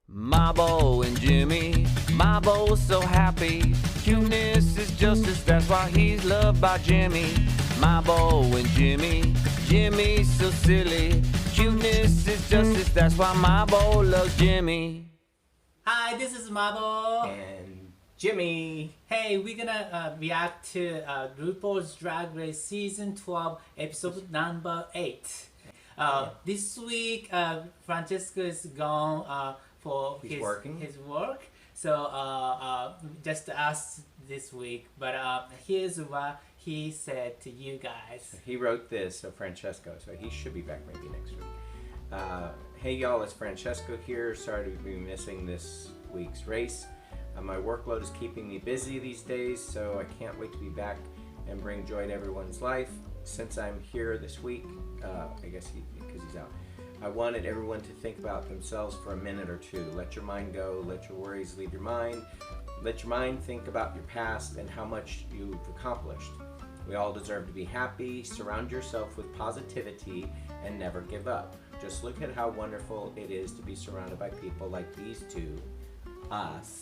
Mabo and Jimmy, Mabo's so happy. Cuteness is justice, that's why he's loved by Jimmy. Mabo and Jimmy, Jimmy's so silly. Cuteness is justice, that's why Mabo loves Jimmy. Hi, this is Mabo. And Jimmy. Hey, we're gonna react to RuPaul's Drag Race Season 12, episode number 8. This week, Francesco is gone for his work. So just us this week. But here's what he said to you guys. He wrote this, so Francesco, so he should be back maybe next week. Hey y'all, it's Francesco here. Sorry to be missing this week's race. My workload is keeping me busy these days, so I can't wait to be back and bring joy to everyone's life. Since I'm here this week, I guess because he's out, I wanted everyone to think about themselves for a minute or two. Let your mind go, let your worries leave your mind. Let your mind think about your past and how much you've accomplished. We all deserve to be happy. Surround yourself with positivity and never give up. Just look at how wonderful it is to be surrounded by people like these two, us.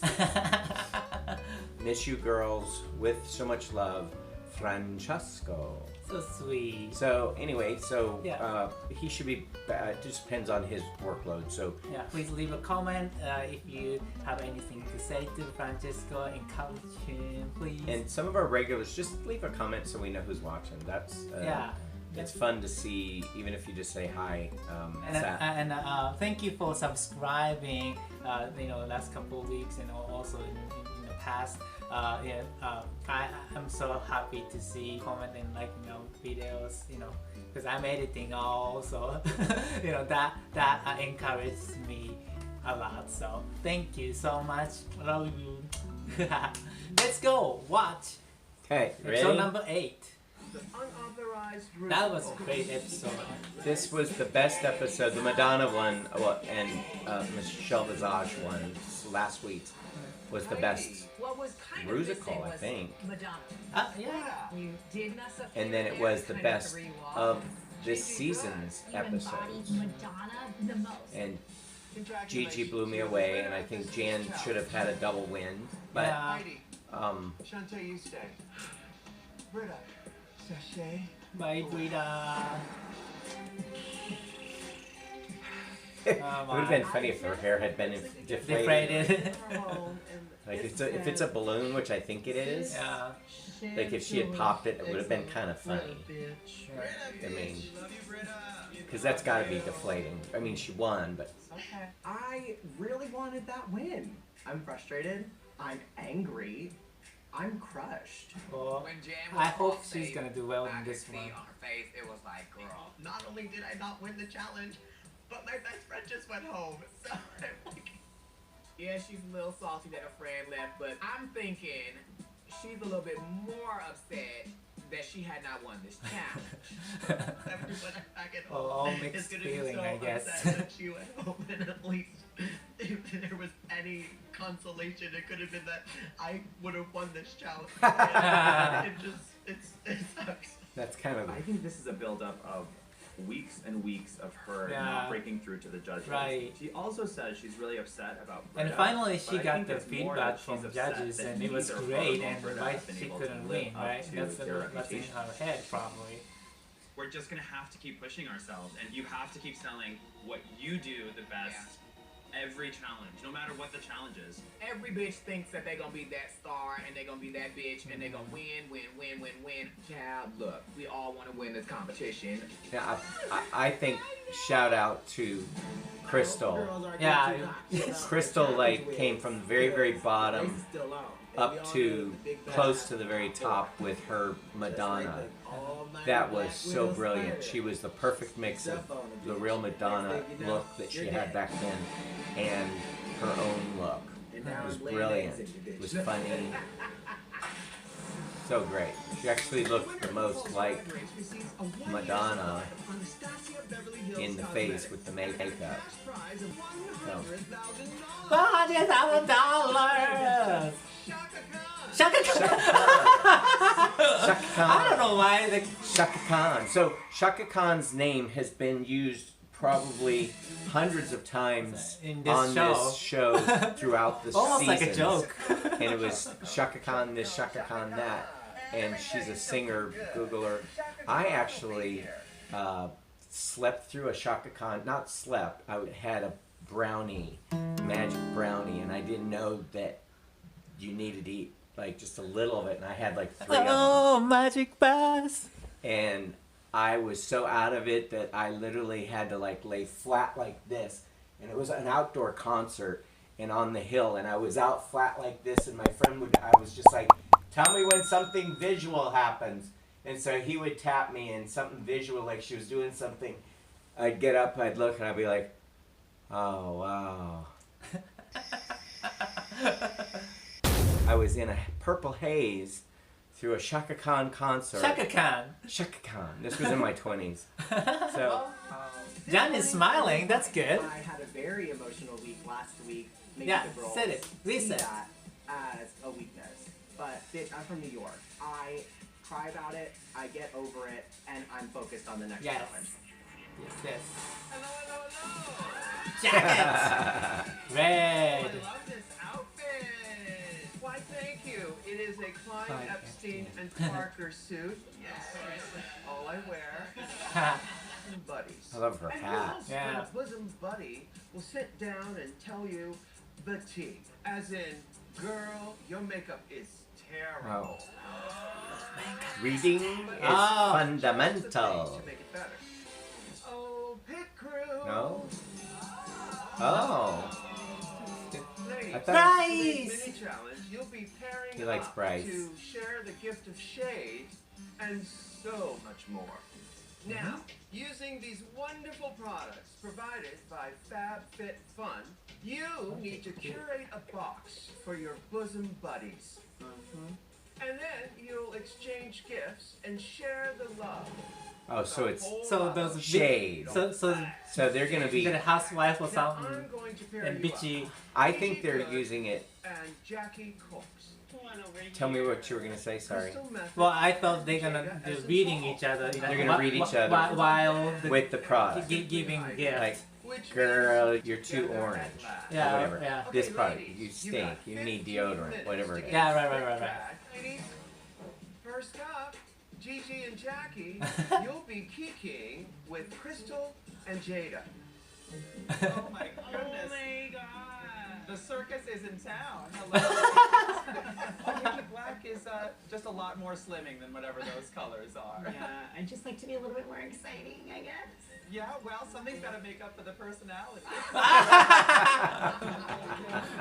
Miss you girls, with so much love, Francesco. So sweet. So anyway, he should be, it just depends on his workload. So yeah, please leave a comment if you have anything to say to Francesco. Encourage him, please. And some of our regulars, just leave a comment so we know who's watching. That's it's fun to see, even if you just say hi. And thank you for subscribing. Last couple of weeks, and also in the past. I'm so happy to see comment and videos, because I'm editing also. that encourages me a lot. So thank you so much. Love you. Let's go watch. Okay, ready? Episode number 8. That was a great episode. This was the best episode. The Madonna one, and Michelle Visage one last week was the best musical, I think. Yeah. And then it was the best of this season's episodes. And Gigi blew me away, and I think Jan should have had a double win. But Shantae, you stay. Britta, sashay. Bye, Britta. It would have been funny if her hair had been deflated. Like if it's a balloon, which I think it is. Yeah. Like if she had popped it, it would have been kind of funny. I mean, because that's got to be deflating. I mean, she won, but. Okay. I really wanted that win. I'm frustrated. I'm angry. I'm crushed. Well, I hope she's gonna do well in this one. On her face, it was like, girl, not only did I not win the challenge, but my best friend just went home. So I'm like, yeah, she's a little salty that her friend left, but I'm thinking she's a little bit more upset that she had not won this challenge. everybody back at home all is mixed gonna feeling, be so I guess. upset that she went home, and at least if there was any consolation, it could have been that I would have won this challenge. it sucks. That's kind of. I think this is a build-up of weeks and weeks of her not breaking through to the judges. Right. She also says she's really upset about Britta, And finally she but I got think the it's more feedback that from she's upset judges, that and it was neither great, her or and Britta why have been she able couldn't to live win, up right? to That's their what's in reputation. her head, probably. We're just gonna have to keep pushing ourselves, and you have to keep selling what you do the best every challenge, no matter what the challenge is. Every bitch thinks that they're gonna be that star and they're gonna be that bitch and they're gonna win. Child, look, we all want to win this competition. Yeah, I think shout out to Crystal. Yeah. Crystal came from the very, very bottom up to close to the very top with her Madonna. That was so brilliant. She was the perfect mix of the real Madonna look that she had back then and her own look. It was brilliant. It was funny. So great. She actually looked the most like Madonna in the face with the makeup. So. $100,000. Chaka Khan. Chaka Khan. I don't know why. Chaka Khan. So Chaka Khan's name has been used probably hundreds of times In this on show. this show throughout the Almost seasons. like a joke. And it was Chaka Khan this, Chaka Khan that. And she's a singer, Googler. I actually slept through a Chaka Khan, not slept, I had a brownie, magic brownie, and I didn't know that you needed to eat like just a little of it, and I had like 3 of them. Oh, magic bus. And I was so out of it that I literally had to like lay flat like this, and it was an outdoor concert and on the hill, and I was out flat like this, and my friend I was just like, tell me when something visual happens. And so he would tap me and something visual, like she was doing something. I'd get up, I'd look, and I'd be like, oh, wow. I was in a purple haze through a Chaka Khan concert. Chaka Khan. Chaka Khan. This was in my 20s. So, Jan is smiling. That's good. I had a very emotional week last week. Maybe Yeah, the girls said it. We see said. that as a weakness. But I'm from New York. I cry about it, I get over it, and I'm focused on the next Yes. challenge. Yes. Hello, hello, hello. Jacket. Red. I love this outfit. Why, thank you. It is a Klein, Klein, Epstein, and Parker suit. Yes. All I wear. Bosom buddies. I love her And hat. who else Yeah. but a bosom buddy will sit down and tell you the tea. As in, girl, your makeup is terrible. Reading is Oh. fundamental. To make it better. Oh, pit crew. No? Oh. Ladies, I thought- Bryce! today's mini challenge, you'll be pairing He likes up Bryce. to share the gift of shade and so much more. Now, using these wonderful products provided by FabFitFun, you need to curate a box for your bosom buddies. And then you'll exchange gifts and share the love. Oh, so it's So those shade. So So they're gonna you got a be. housewife or Now, I'm something going to pair and you up. bitchy. I think they're using it. And Jackie Corpse. Tell me what you were gonna say. Sorry. Crystal Method, Well, I thought they're gonna Jada do as a reading soul. each other. They're gonna read each other while With the product. giving gifts. Like, Which girl, means you're too together orange. at last. Yeah, Or whatever. yeah. This Okay, product, ladies, you got stink. You need 15 deodorant. minutes Whatever to it get is. Yeah, right. back. Ladies, first up, Gigi and Jackie, you'll be kikiing with Crystal and Jada. Oh my goodness. Oh my god. The circus is in town. Hello. Nikki Black is just a lot more slimming than whatever those colors are. Yeah, I'd just like to be a little bit more exciting, I guess. Yeah, well, something's got to make up for the personality.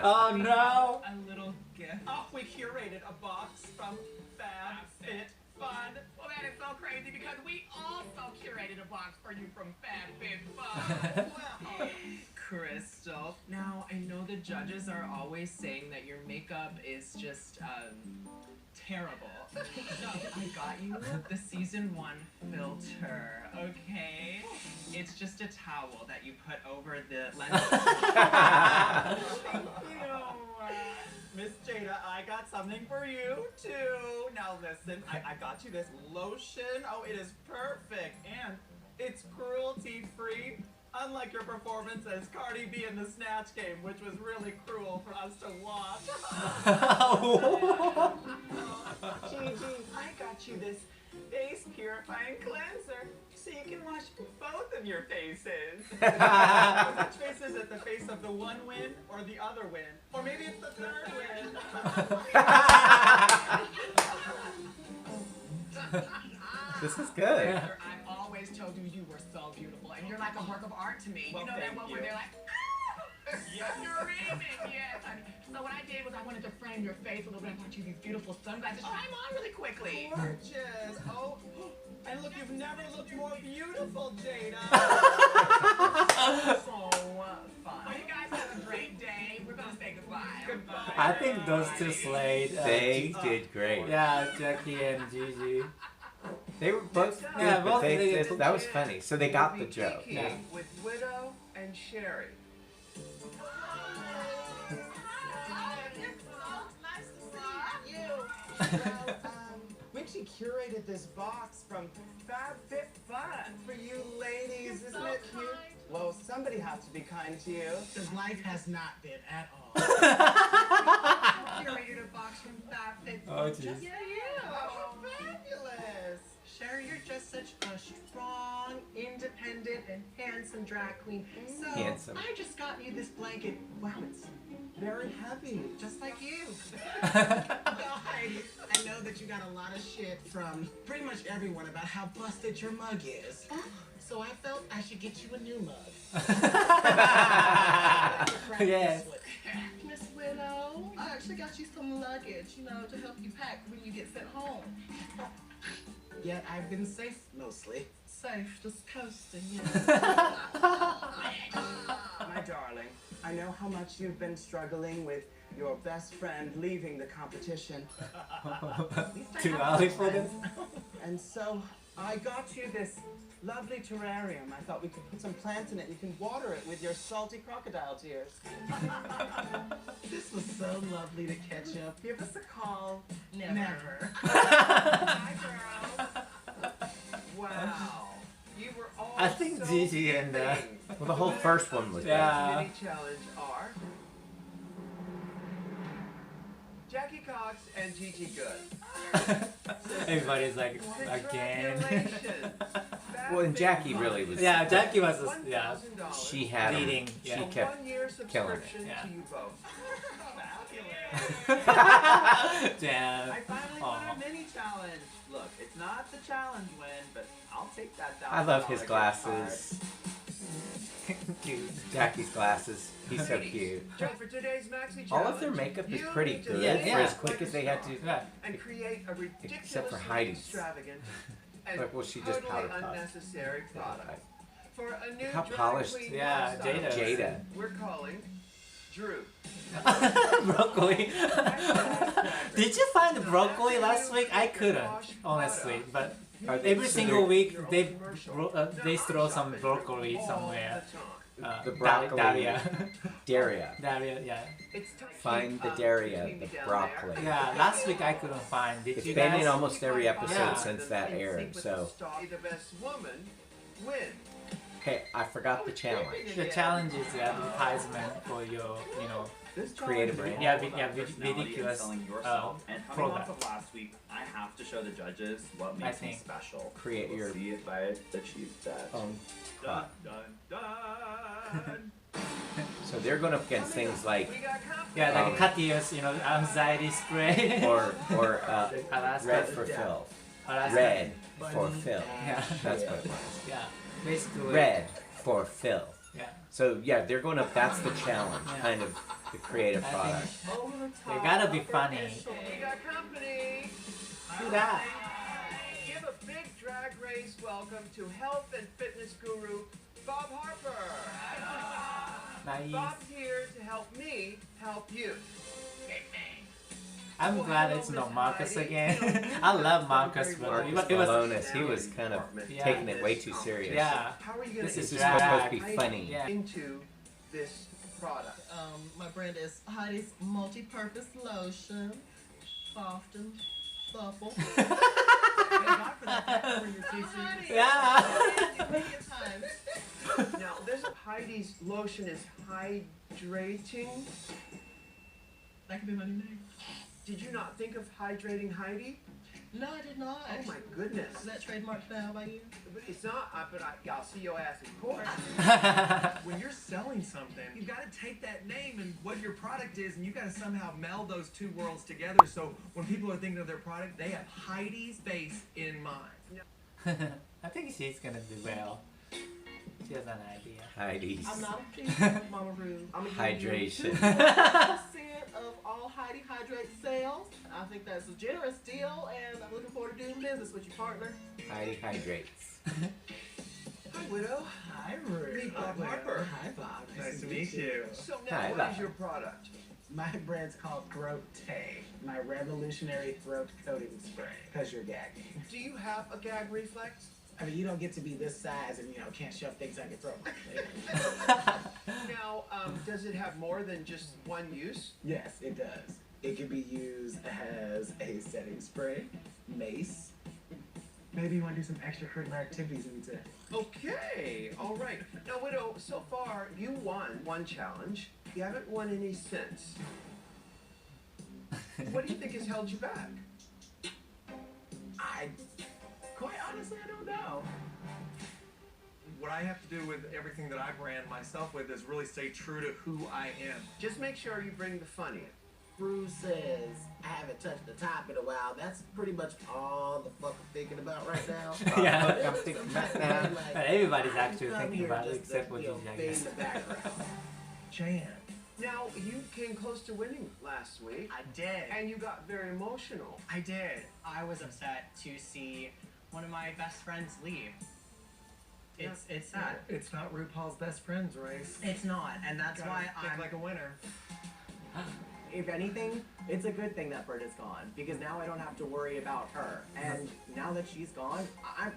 Oh no! A little gift. Oh, we curated a box from FabFitFun. Well, that is so crazy because we also curated a box for you from FabFitFun. Well, Crystal, now I know the judges are always saying that your makeup is just terrible. I got you the season 1 filter, okay? It's just a towel that you put over the lens. Miss Jada, I got something for you too. Now listen, I got you this lotion. Oh, it is perfect. And it's cruelty-free. Unlike your performance as Cardi B in the Snatch Game, which was really cruel for us to watch. Gigi, I got you this face purifying cleanser so you can wash both of your faces. Which face is it? The face of the one win or the other win? Or maybe it's the third win. This is good. I've always told you you were so beautiful, and you're like a work of art to me. Well, you know that thank one you. where they're like, Yes. you're amazing, yes. So what I did was I wanted to frame your face a little bit. I got you these beautiful sunglasses. Try them on really quickly. Gorgeous. Oh, and look, you've never looked more beautiful, Jada. So fun. Well, you guys have a great day. We're gonna say goodbye. Goodbye. I think those two slayed. They did great. Yeah, Jackie and Gigi. They were both good, Yeah, but both they, they- that was funny. So they got the You'll be joke. kikiing Yeah. with Widow and Sherry. We actually curated this box from FabFitFun for you ladies. Isn't it cute? Well, somebody has to be kind to you. Because life has not been at all. Curated a box from Fab Fit. Oh, Just jeez. for you. Oh, fabulous. Sherry, you're just such a strong, independent, and handsome drag queen. So, Handsome. I just got you this blanket. Wow, it's very heavy, just like you. Well, Heidi, I know that you got a lot of shit from pretty much everyone about how busted your mug is. So I felt I should get you a new mug. Yes. Miss Widow, I actually got you some luggage, you know, to help you pack when you get sent home. Yet I've been safe mostly. Safe, just coasting, yeah. My darling, I know how much you've been struggling with your best friend leaving the competition. Too early for this? And so I got you this lovely terrarium. I thought we could put some plants in it. You can water it with your salty crocodile tears. This was so lovely to catch up. Give us a call. Never. Hi, girl. Wow. You were all I think so Gigi and giving. Well, the whole first one was Yeah. Mini challenge are Jackie Cox and Gigi Good. Everybody's like, again. Well, and Jackie really was. Yeah, Jackie was, yeah, $1,000 She had 'em. leading. She Yeah. kept. 1-year killing it. subscription Yeah. to you both. Damn. I finally Aw. won a mini challenge. Look, it's not the challenge win, but I'll take that. I love his $1,000 glasses. Cute. Jackie's glasses. He's so cute. For today's maxi challenge, All of their makeup is you pretty need to good Yeah, for yeah. as quick as they had to. Yeah. and create a ridiculously Except for Heidi's. extravagant and Like, well, she just totally powder puffed. unnecessary product. For a new How drag polished. queen Yeah, lifestyle, Jada. we're calling Drew. Broccoli. Did you find the broccoli last week? I couldn't, honestly. But Are they- every so single they're- week they throw some broccoli somewhere. The broccoli. Daria. Daria. Daria, yeah. It's time to Find keep, the Daria, between the me down broccoli. there. Yeah, last week I couldn't find. Did It's you been guys? in almost every episode Yeah. since that aired. So, The best woman win. okay, I forgot the challenge. The challenge is the advertisement for your, you know, This Creative challenge Yeah, is all yeah, about personality and ridiculous, selling yourself. And coming product. off of last week, I have to show the judges what makes me think. special. Create We'll your see if I achieved that. own Dun, crop. dun, dun. So they're going up against things like, We got company. yeah, like Katya's, you know, anxiety spray. or Alaska. red for Phil. Alaska. Red for Phil. Yeah. That's what it was. Yeah. Basically. Red for Phil. Yeah. So yeah, they're going up. That's the challenge, Yeah. kind of the creative I product. Over the They top. gotta be funny. We got company. Do that. Give a big drag race welcome to health and fitness guru Bob Harper. Nice. Bob's here to help me help you. I'm glad it's not Marcus again. I love Marcus, but Marcus it was. Malonis, he was kind of Yeah. taking it way too serious. Yeah. How are you going This to is This is supposed to be Heidi funny. Yeah. into this product? My brand is Heidi's multi-purpose lotion. Soft and supple. Thank God for that for your TC. Yeah. Now, there's a Heidi's lotion is hydrating. That could be my new name. Did you not think of hydrating Heidi? No, I did not. Oh my goodness. Is that trademarked now by you? But it's not, but I'll see your ass in court. When you're selling something, you've got to take that name and what your product is, and you've got to somehow meld those two worlds together. So when people are thinking of their product, they have Heidi's face in mind. I think she's gonna do well. She has an idea. Heidi's I'm not a cheap Mama Rude. I'm gonna give you hydration. 2% of all Heidi Hydrate sales. I think that's a generous deal, and I'm looking forward to doing business with you, partner. Heidi hydrates. Hi, Widow. Hi, Ruth. Meet Bob Harper. Hi, Bob. Nice to meet you. So Hi, now, what Bob. is your product? My brand's called Throat Tay, my revolutionary throat coating spray, because you're gagging. Do you have a gag reflex? I mean, you don't get to be this size and, you know, can't shove things down your throat. Now, does it have more than just one use? Yes, it does. It can be used as a setting spray, mace, Maybe you want to do some extracurricular activities instead. Okay, all right. Now, Widow, so far you won one challenge. You haven't won any since. What do you think has held you back? Quite honestly, I don't know. What I have to do with everything that I brand myself with is really stay true to who I am. Just make sure you bring the fun in. Bruce says, I haven't touched the top in a while. That's pretty much all the fuck I'm thinking about right now. Yeah, I'm thinking about that. But everybody's actually come thinking here about it just except to, for you know, Gigi, I fade in guess. the background. Jan. Now, you came close to winning last week, I did. and you got very emotional. I did. I was upset to see one of my best friends leave. It's sad. It's not RuPaul's best friends race. It's not, and that's why Think I'm like a winner. If anything, it's a good thing that Britta's gone, because now I don't have to worry about her. And now that she's gone, I'm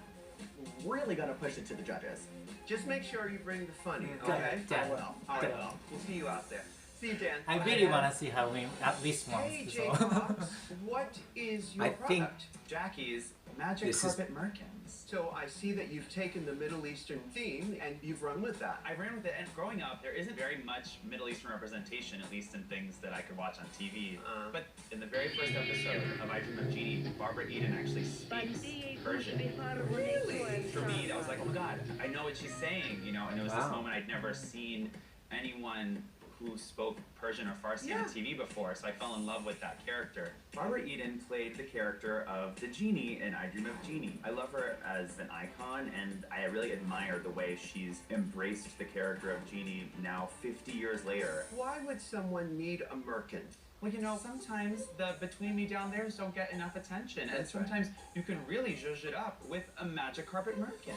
really gonna push it to the judges. Just make sure you bring the fun in, Good. okay? Yeah. I will. All right, we'll see you out there. See you, Dan. I Bye, really Dan. want to see her win at least once. Hey, So. Jaycox, what is your I think- product? Jackie's Magic This is- Carpet Merkins. So I see that you've taken the Middle Eastern theme and you've run with that. I ran with it, and growing up, there isn't very much Middle Eastern representation, at least in things that I could watch on TV. But in the very first episode of I Dream of Genie, Barbara Eden actually speaks Persian. Really? For me, I was like, oh my god, I know what she's saying, you know, and it was this Wow. moment I'd never seen anyone who spoke Persian or Farsi on TV before, so I fell in love with that character. Barbara Eden played the character of the genie in I Dream of Genie. I love her as an icon, and I really admire the way she's embraced the character of Genie now 50 years later. Why would someone need a merkin? Well, you know, sometimes the between me down there's don't get enough attention, and That's right. sometimes you can really zhuzh it up with a magic carpet merkin.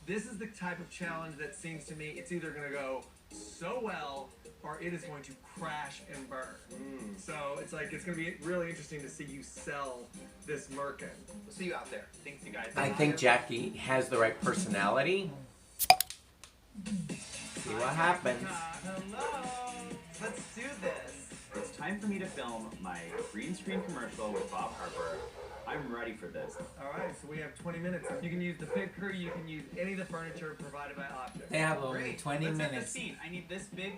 This is the type of challenge that seems to me it's either going to go so well or it is going to crash and burn. So it's like it's going to be really interesting to see you sell this merkin. We'll see you out there. Thanks, you guys. I think Jackie has the right personality. See what happens. Hello. Let's do this. It's time for me to film my green screen commercial with Bob Harper. I'm ready for this. All right, so we have 20 minutes. You can use the picker, you can use any of the furniture provided by Object. They have only Great. 20 Let's set the minutes. scene. I need this big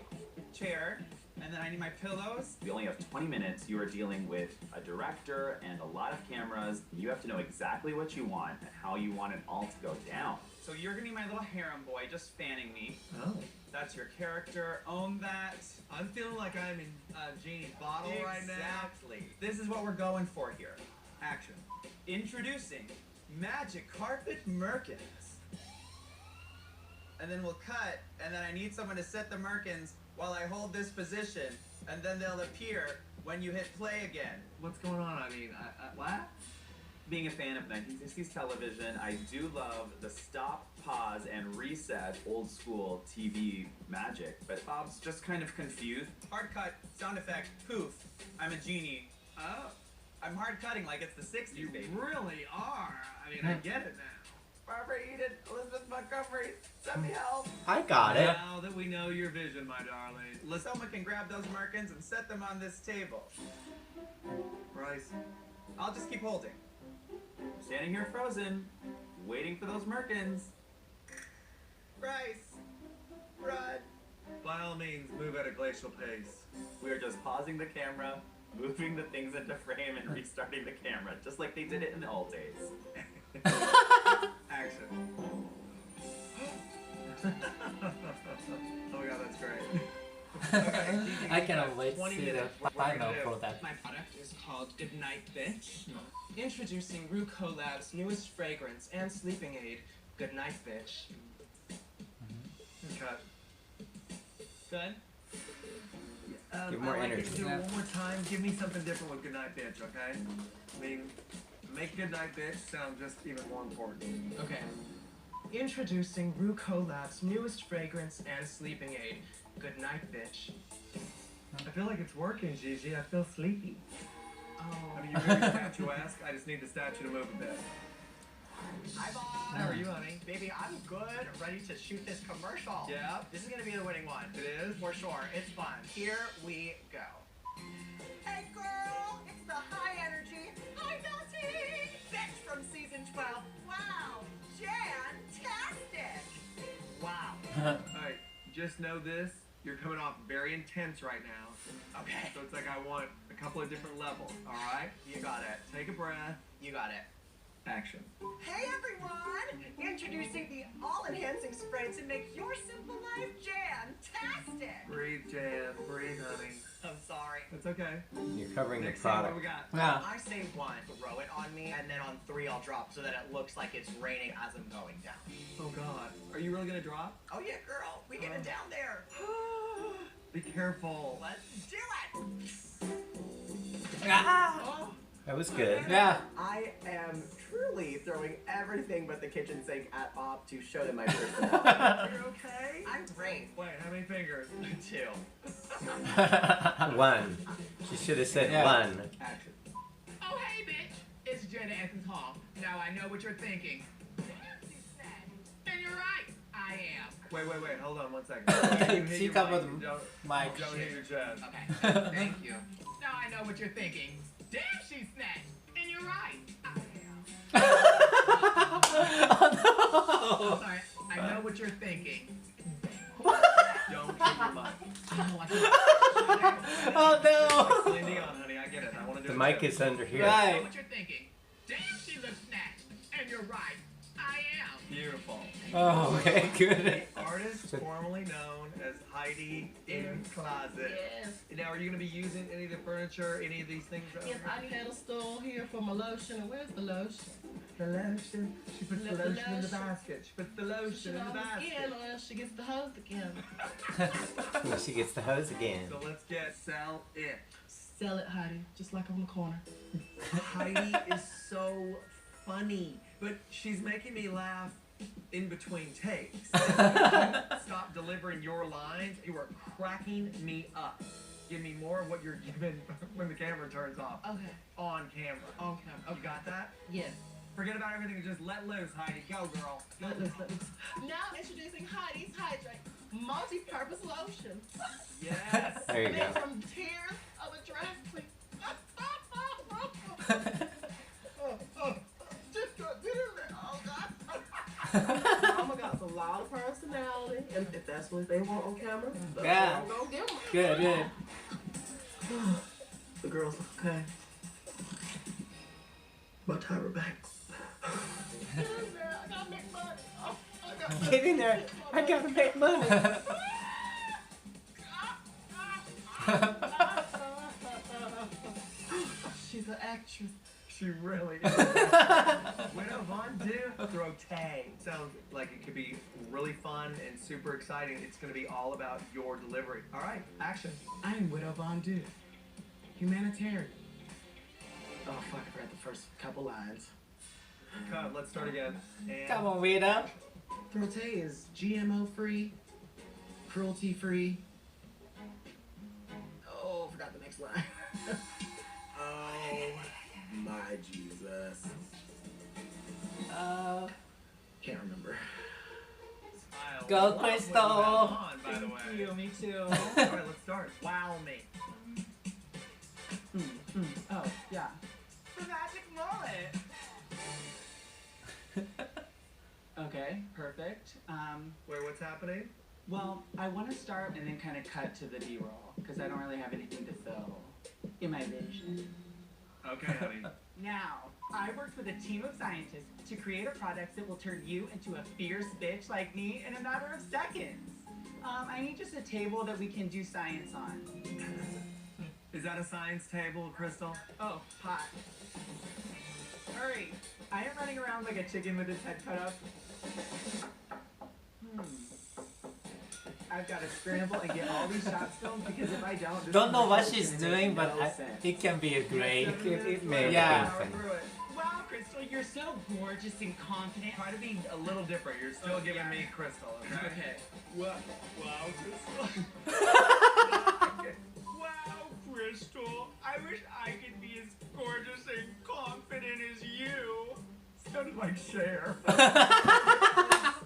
chair, and then I need my pillows. We only have 20 minutes. You are dealing with a director and a lot of cameras. You have to know exactly what you want and how you want it all to go down. So you're gonna be my little harem boy, just fanning me. Oh. That's your character. Own that. I'm feeling like I'm in Genie's bottle right now. Exactly. This is what we're going for here. Action. Introducing Magic Carpet Merkins. And then we'll cut, and then I need someone to set the Merkins while I hold this position, and then they'll appear when you hit play again. What's going on? I mean, what? Being a fan of 1960s television, I do love the stop, pause, and reset old school TV magic, but Bob's just kind of confused. Hard cut, sound effect, poof, I'm a genie. Oh. I'm hard cutting like it's the 60s, You baby. really are. I mean, I get it now. Barbara Eden, Elizabeth Montgomery, send me help. I got it. Now that we know your vision, my darling. Someone can grab those Merkins and set them on this table. Bryce. I'll just keep holding. I'm standing here frozen, waiting for those Merkins. Bryce, run. By all means, move at a glacial pace. We are just pausing the camera, moving the things into frame, and restarting the camera, just like they did it in the old days. Action. Oh my god, that's great. I cannot wait to 20 see the minutes. What we're final gonna do. for that. My product is called Goodnight Bitch. Introducing RuPaul's newest fragrance and sleeping aid, Goodnight Bitch. Cut. Good? Give more I like it energy. to do it one more time. Give me something different with Goodnight Bitch, okay? I mean, make Goodnight Bitch sound just even more important. Okay. Introducing RuPaul's newest fragrance and sleeping aid, Goodnight Bitch. I feel like it's working, Gigi. I feel sleepy. Oh. I mean, you're very statuesque. I just need the statue to move a bit. Hi, Bob. How are you, honey? Baby, I'm good. Ready to shoot this commercial. Yeah? This is gonna be the winning one. It is? For sure. It's fun. Here we go. Hey, girl. It's the high energy, high dosing bitch from season 12. Alright, just know this. You're coming off very intense right now. Okay. So it's like I want a couple of different levels, alright? You got it. Take a breath. You got it. Action. Hey everyone! Introducing the all-enhancing spray to make your simple life Jan-tastic! Breathe, Jan. Breathe, honey. I'm sorry. It's okay. You're covering the Next thing, what product. we got? Yeah. I say 1, throw it on me, and then on 3 I'll drop so that it looks like it's raining as I'm going down. Oh God. Are you really gonna drop? Oh yeah, girl, we get it down there. Be careful. Let's do it! Ah. That was good. Yeah. I am truly throwing everything but the kitchen sink at Bob to show them my personality. You're okay? I'm great. Wait, how many fingers? 2. 1. She should have said Yeah. 1. Action. Oh, hey, bitch. It's Jenna Essence Hall. Now I know what you're thinking. And you're right. I am. Wait, hold on 1 second. She covered my Don't hit your chest. Okay. Thank you. Now I know what you're thinking. Damn, she's snatched. And you're right. I am. Oh Sorry. I know what you're thinking. Don't hit your mic. Oh no! Celine Dion, honey, I get it. I want to do The it mic too. is under here. I know Right. what you're thinking. Damn, she looks snatched. And you're right. I am. Beautiful. Oh, okay, good. Artist formerly known as Heidi in Closet. Yes. Now, are you going to be using any of the furniture, any of these things? Yes, I had a store here for my lotion. And where's the lotion? The lotion. She puts the The lotion in the lotion. basket. She puts the lotion in the basket. Again, or else she gets the hose again. When she gets the hose again. So let's get sell it. Sell it, Heidi, just like on the corner. Heidi is so funny, but she's making me laugh in between takes. Stop delivering your lines. You are cracking me up. Give me more of what you're giving when the camera turns off. Okay. On camera. On camera. You got that? Yes. Forget about everything and just let loose, Heidi. Go, girl. Let loose. Now introducing Heidi's Hydrate multi-purpose lotion. Yes. There you Made go. from tears of a drag queen. Just got dinner there. Oh God. Mama got a lot of personality, and if that's what they want on camera, that's Yeah. what I'm gonna give them. Good, good. The girls look okay. But Tyra Banks. Get in there, I gotta make money. Oh, I gotta Get in there. I gotta make money. She's an actress. She really is. Widow Von Du Throte. Sounds like it could be really fun and super exciting. It's going to be all about your delivery. All right, action. I'm Widow Von Du. Humanitarian. Oh, fuck, I forgot the first couple lines. Cut. Let's start again. And Come on, Rita. Throte is GMO-free, cruelty-free. Oh, I forgot the next line. Oh, my Jesus. Can't remember. I Go, love Crystal. what you have on, by the way. Thank you, me too. All right, let's start. Wow me. Oh, yeah. The magic mullet. Okay, perfect. Wait, what's happening? Well, I want to start and then kind of cut to the B-roll because I don't really have anything to fill in my vision. Okay, honey. Now, I worked with a team of scientists to create a product that will turn you into a fierce bitch like me in a matter of seconds. I need just a table that we can do science on. Is that a science table, Crystal? Oh, hot. Hurry! I am running around like a chicken with its head cut off. I've got to scramble and get all these shots filmed because if I don't, this Don't know what commercial is she's gonna make doing, but no I, sense. it can be a great. It may Yeah. have been fun. Wow, Crystal, you're so gorgeous and confident. Try to be a little different. You're still giving me Crystal, okay? Okay. Wow, Crystal. Wow, Crystal. I wish I could be as gorgeous and confident as you. Sounded like Cher.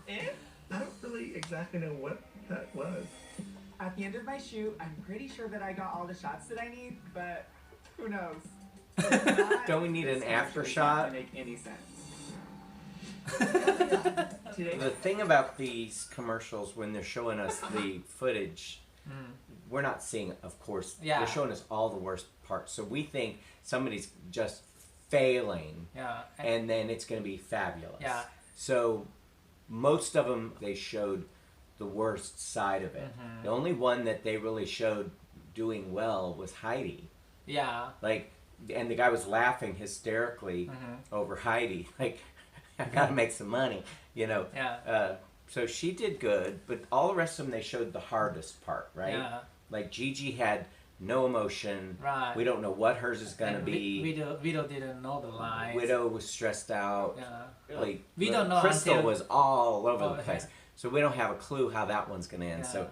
Eh? I don't really exactly know what that was. At the end of my shoot, I'm pretty sure that I got all the shots that I need, but who knows? Don't we need an after It's not shot? gonna make any sense. Today, the thing about these commercials when they're showing us the footage, we're not seeing, of course, they're showing us all the worst parts. So we think somebody's just failing, and then it's going to be fabulous. Yeah. So most of them, they showed the worst side of it. The only one that they really showed doing well was Heidi. Yeah. Like, and the guy was laughing hysterically over Heidi. Like, I gotta make some money, you know. Yeah. So she did good, but all the rest of them, they showed the hardest part, right? Yeah. Like Gigi had no emotion. Right. We don't know what hers is gonna And be. Widow didn't know the lines. Widow was stressed out. Yeah. Like We don't know Crystal until... was all over Oh, the place. yeah. So we don't have a clue how that one's gonna end. Yeah. So.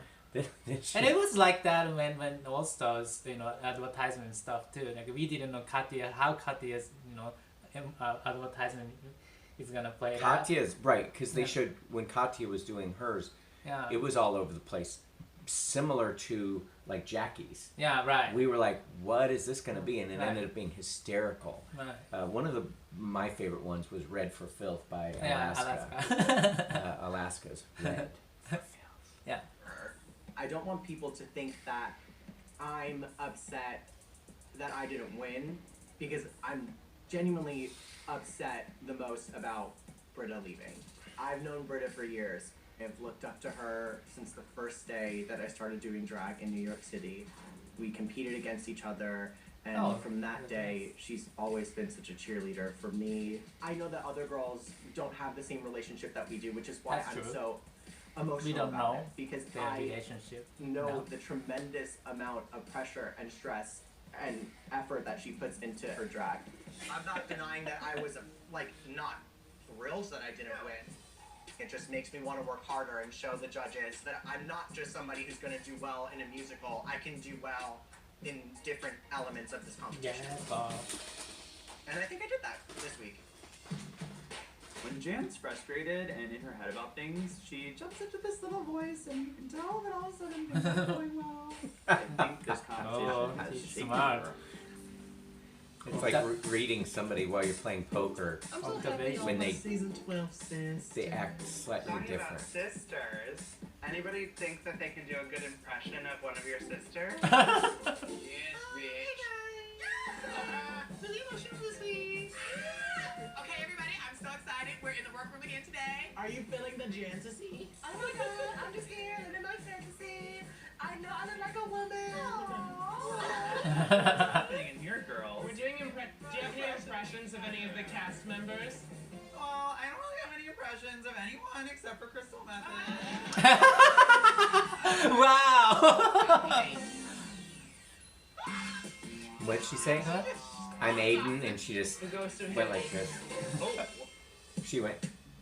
And it was like that when All Stars, you know, advertisement stuff too. Like we didn't know how Katya's, you know, advertisement is gonna play. Katya's right, because they showed when Katya was doing hers, it was all over the place, similar to like Jackie's. Yeah, right. We were like, what is this gonna be? And it ended up being hysterical. Right. One of my favorite ones was Red for Filth by Alaska. Alaska's Red for Filth. Yeah. I don't want people to think that I'm upset that I didn't win, because I'm genuinely upset the most about Britta leaving. I've known Britta for years. I've looked up to her since the first day that I started doing drag in New York City. We competed against each other, and from that day, she's always been such a cheerleader for me. I know that other girls don't have the same relationship that we do, which is why That's I'm true. so emotional We don't about know it, because their I relationship. know the tremendous amount of pressure and stress and effort that she puts into her drag. I'm not denying that I was not thrilled that I didn't win. It just makes me want to work harder and show the judges that I'm not just somebody who's going to do well in a musical. I can do well in different elements of this competition. And I think I did that this week. When Jan's frustrated and in her head about things, she jumps into this little voice, and you can tell that all of a sudden things are going well. I think this conversation has she's shaken smart. her. It's like reading somebody while you're playing poker. I'm so happy when they season 12 sis. they act slightly Talking different. about sisters, anybody think that they can do a good impression of one of your sisters? Yes, bitch. Really emotional this week. Okay, everybody, I'm so excited. We're in the workroom again today. Are you feeling the fantasy? Oh my god, I'm just here living my fantasy. I know I look like a woman. What's happening in here, girls? We're doing do you have any impressions of any of the cast members? Oh, I don't really have any impressions of anyone except for Crystal Method. Wow! What'd she say? I'm Aiden, and she just went like this. She went,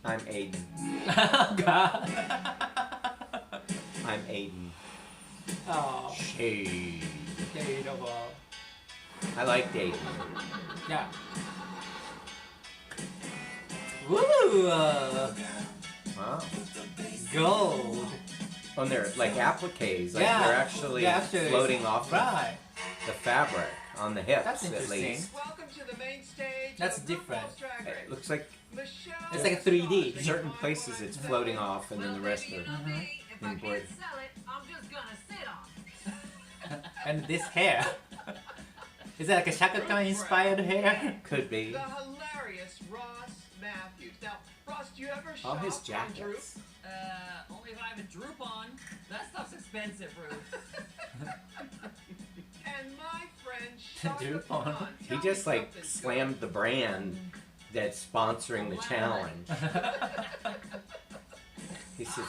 I'm Aiden. God. I'm Aiden. Oh. Shade. Beautiful. I like Aiden. Yeah. Woo! Wow. Gold. Oh, and they're like appliques. Like Yeah. they're actually floating off right. the fabric on the hips, That's at interesting. least. Welcome to the main stage. That's of different. RuPaul's Drag Race. It looks like Michelle It's like a 3D. certain places it's floating off, and then the rest are embroidered. Sell it, I'm just gonna sit on it. And this hair. Is that like a Chaka Khan inspired hair? Could be. The hilarious Ross Matthews. Now, Ross, do you ever All shop his on Droop? jackets. Only if I have a droop on. That stuff's expensive, Ruth. And my friend Chaka Droop on. Khan. He just like slammed the brand that's sponsoring the challenge. He says,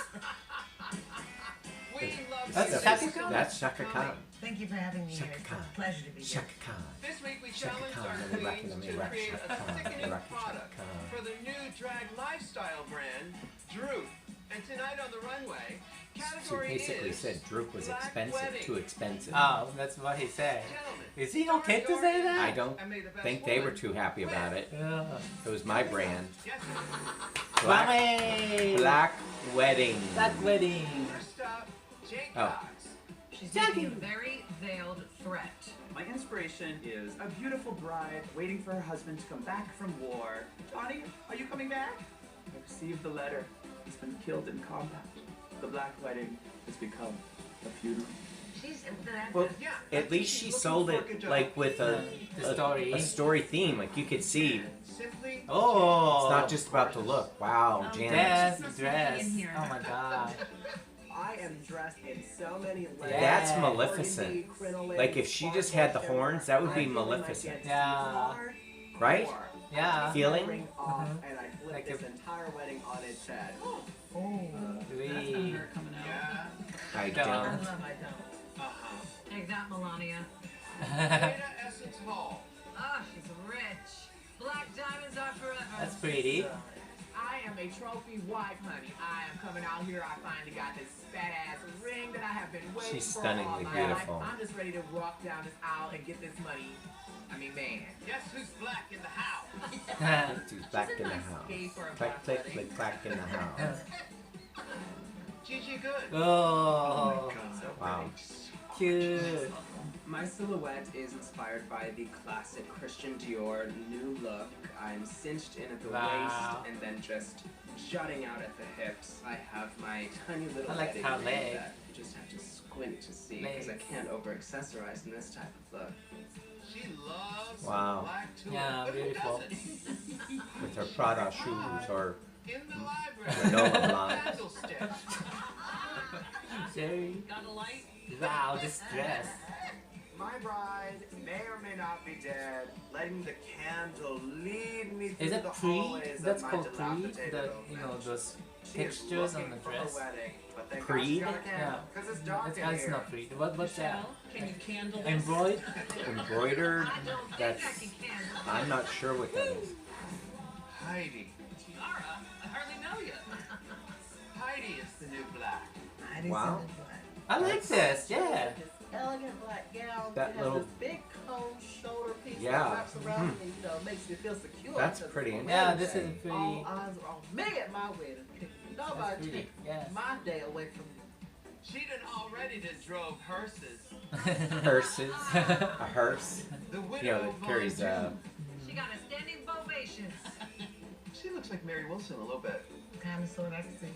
We love That's you. Chaka Khan? that's Chaka Khan. Thank you for having me Chaka here. It's Khan. a pleasure to be here. Chaka Khan. This week we Chaka challenged Khan, our let me rock it, queens let me to rock create Chaka a Khan, let me sickening rock Chaka product Khan. for the new drag lifestyle brand, Droop. And tonight on the runway, She category basically is said Droop was Black expensive, Wedding. too expensive. Oh, that's what he said. Gentlemen, Is he okay to say that? I don't and may the best think they were woman too happy win. about it. Yeah. It was my brand. Yes, Black, Runway! Black Wedding. Black wedding. first up, Jake Oh. Cox. She's making a very veiled threat. My inspiration is a beautiful bride waiting for her husband to come back from war. Tawny, are you coming back? received the letter. He's been killed in combat. The black wedding has become a funeral. Well, at least she sold it like with a story theme. Like you could see. Oh, it's not just about the look. Wow, Janet. Dress. Oh my god. I am dressed in so many layers. That's Maleficent. Like if she just had the horns, that would be Maleficent. Yeah. Right? Yeah. Feeling? And I flipped this entire wedding on its head. That's not her coming out. I don't. don't. I Take that, Melania. Britta Essence Hall. Ah, she's rich. Black diamonds are forever. That's pretty. I am a trophy wife, honey. I am coming out here. I finally got this fat ass ring that I have been waiting She's for stunningly all my beautiful. life. I'm just ready to walk down this aisle and get this money. I mean, man. Guess who's black in the house? Dude, back in the house. Click, click, click, back in the house. Gigi good. Oh. Wow. Cute. My silhouette is inspired by the classic Christian Dior new look. I'm cinched in at the waist and then just jutting out at the hips. I have my tiny little I like wedding her ring leg. that you just have to squint to see because I can't over-accessorize in this type of look. She loves Wow. black too. Yeah, But who beautiful. doesn't? With her Prada shoes or In the library. Granola blonde. Candlestick. Jerry. Got a light? Wow, this dress. My bride may or may not be dead, letting the candle lead me through Is the that pre? hallways That's of my called pre? dilapidated The old those She is textures on looking the for dress. her wedding, but thank God Pre? she's got a Yeah. candle, 'cause it's dark in It's here. not pre. What's that? Can you candle this? Embroidered? Embroidered? I don't think That's. I can candle I'm not sure what that is. Heidi. Tiara, I hardly know you. Heidi is the new black. Wow. I like this. Yeah. Elegant black gown. That It has little- this big cone shoulder piece Yeah. that wraps around and makes you feel secure. That's because pretty it's Yeah, wedding this day. is pretty. All eyes are on me at my wedding. Nobody That's pretty. take Yes. my day away from me. She done already done drove hearses. Hearses. A hearse. The widow You know, that carries She got a standing ovation. She looks like Mary Wilson a little bit. Kind of sort of see it.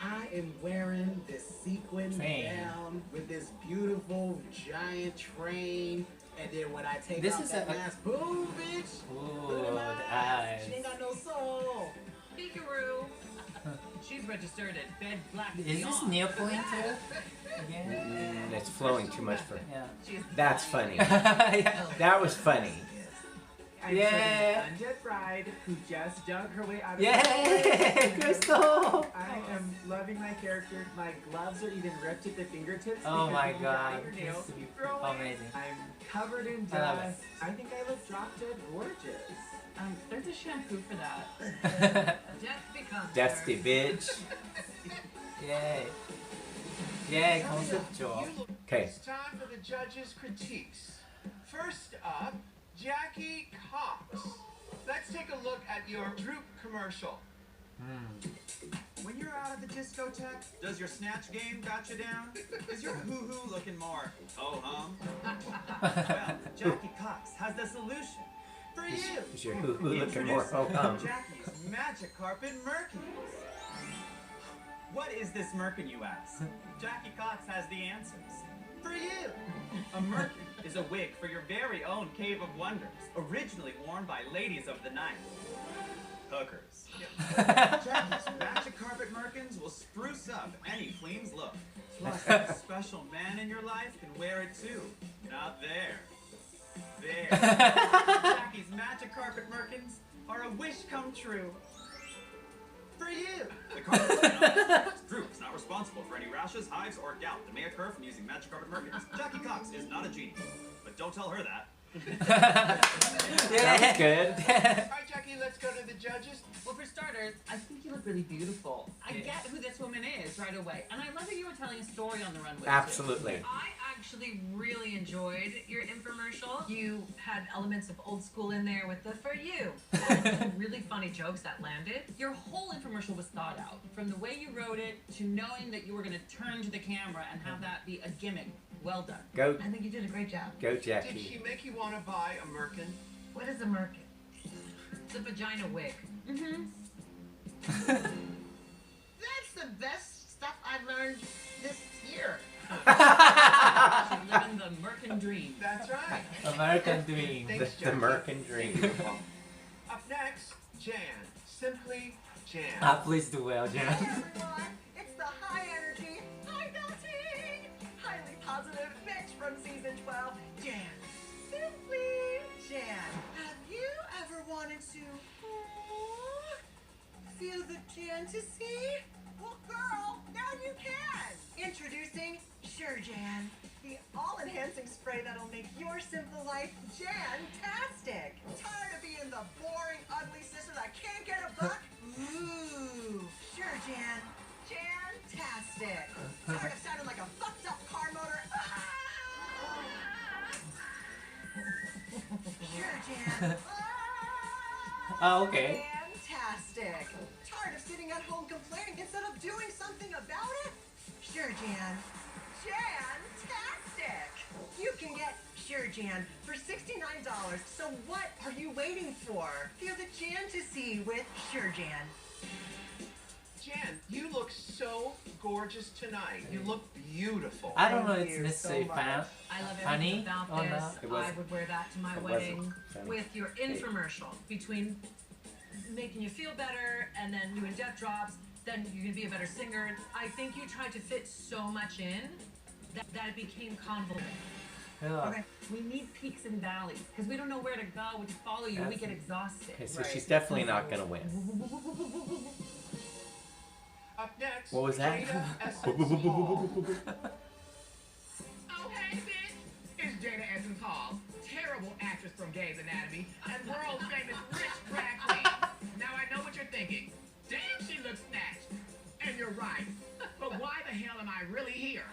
I am wearing this sequin Train. gown with this beautiful giant train. And then when I take This off is that a- mask, boom, bitch. Ooh, Look at my the eyes. She eyes. ain't got no soul. Peekaroo. She's registered at Bed Black. Is this nail pointer? Again? It's flowing too much for. Yeah. That's funny. Yeah. That was funny. I'm Yeah. serving the undead bride who just dug her way out of Yay, Crystal! I am loving my character. My gloves are even ripped at the fingertips. Oh because my of the god, fingernails this is growing. amazing. I'm covered in I love dust. I think I look drop dead gorgeous. There's a shampoo for that. Death becomes Dusty bitch. Yay. Yay, conceptual. Okay. It's time for the judges' critiques. First up, Jackie Cox. Let's take a look at your Droop commercial. When you're out at the discotheque, does your Snatch Game got you down? Is your hoo-hoo looking more ho-hum? Well, Jackie Cox has the solution for you. Is your hoo-hoo looking more ho-hum? Jackie's Magic Carpet Merkins. What is this merkin, you ask? Jackie Cox has the answers. For you! A merkin is a wig for your very own Cave of Wonders, originally worn by ladies of the night. Hookers. Jackie's Magic Carpet Merkins will spruce up any queen's look. Plus, a special man in your life can wear it too. Not there. There. Jackie's Magic Carpet Merkins are a wish come true. For you! The carpet Droop is not responsible for any rashes, hives, or gout that may occur from using Magic Carpet Merkins. Jackie Cox is not a genie, but don't tell her that. That was good. Alright, Jackie, let's go to the judges. Well, for starters, I think you look really beautiful. I Yes. get who this woman is right away. And I love that you were telling a story on the runway. too. Absolutely. I actually really enjoyed your infomercial. You had elements of old school in there with the for you. Really funny jokes that landed. Your whole infomercial was thought out. From the way you wrote it to knowing that you were going to turn to the camera and have that be a gimmick. Well done. Go, I think you did a great job. go, Did she Jackie. make you want to buy a merkin? What is a merkin? It's a vagina wig. Mm-hmm. That's the best stuff I've learned this year. Living the American dream. That's right. American dream. The Thanks, Jackie. American dream. Up next, Jan. Simply Jan. Please do well, Jan. Hey everyone, it's the high energy, high melting, highly positive bitch from season 12, Jan. Simply Jan. Have you ever wanted to feel the fantasy? Well, girl, now you can. Introducing Sure Jan, the all-enhancing spray that'll make your simple life Jan-tastic. Tired of being the boring, ugly sister that can't get a buck? Ooh, Sure Jan, Jan-tastic. Tired of sounding like a fucked up car motor? Sure Jan. Okay. Fantastic. Tired of sitting at home complaining instead of doing something about it? Sure Jan. Jan-tastic. You can get Sure Jan for $69. So what are you waiting for? Feel the Jan-tasy with Sure Jan. Jan, you look so gorgeous tonight. You look beautiful. I don't know Thank it's you necessarily so fan. much. I love Funny everything about or this. not? It was- I would wear that to my it wedding wasn't funny. with your infomercial between making you feel better and then doing death drops. Then you can be a better singer. I think you tried to fit so much in that it became convoluted. Yeah. Okay, we need peaks and valleys because we don't know where to go. We follow you, we get exhausted. Okay, so she's definitely not gonna win. Up next, What was that? Jada Essence Hall. Oh, hey, bitch! It's Jada Essence Hall, terrible actress from Grey's Anatomy, and world famous rich drag queen. Now I know what you're thinking. Damn, she looks snatched. And you're right. But why the hell am I really here?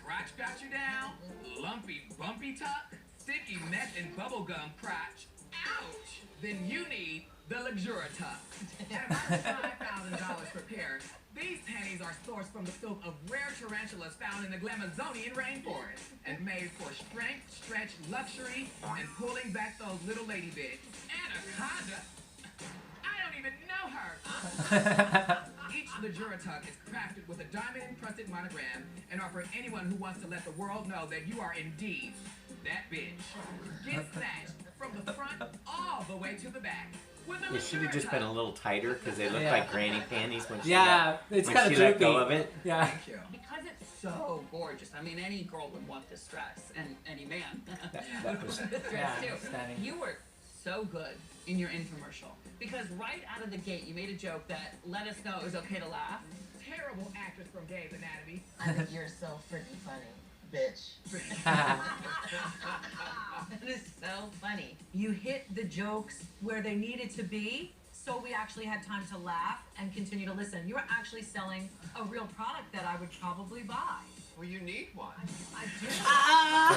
Crotch got you down, lumpy, bumpy tuck, sticky meth and bubblegum crotch. Ouch! Then you need the Luxurituck. At about $5,000 per pair, these panties are sourced from the silk of rare tarantulas found in the Glamazonian rainforest and made for strength, stretch, luxury, and pulling back those little lady bits. Anaconda? I don't even know her. Each Luxurituck is crafted with a diamond-encrusted monogram and are for anyone who wants to let the world know that you are indeed that bitch. Get snatched from the front all the way to the back. It should have just been a little tighter because they look Yeah. like granny panties when she Yeah, it's when kind she of let go droopy. of it. Yeah. Thank you. Because it's so gorgeous. I mean, any girl would want this dress, and any man. That was this dress Yeah, too. stunning. You were so good in your infomercial because right out of the gate, you made a joke that let us know it was okay to laugh. Terrible actress from Grey's Anatomy. I think you're so freaking funny, bitch. It is so funny. You hit the jokes where they needed to be, so we actually had time to laugh and continue to listen. You were actually selling a real product that I would probably buy. Well, you need one. I do.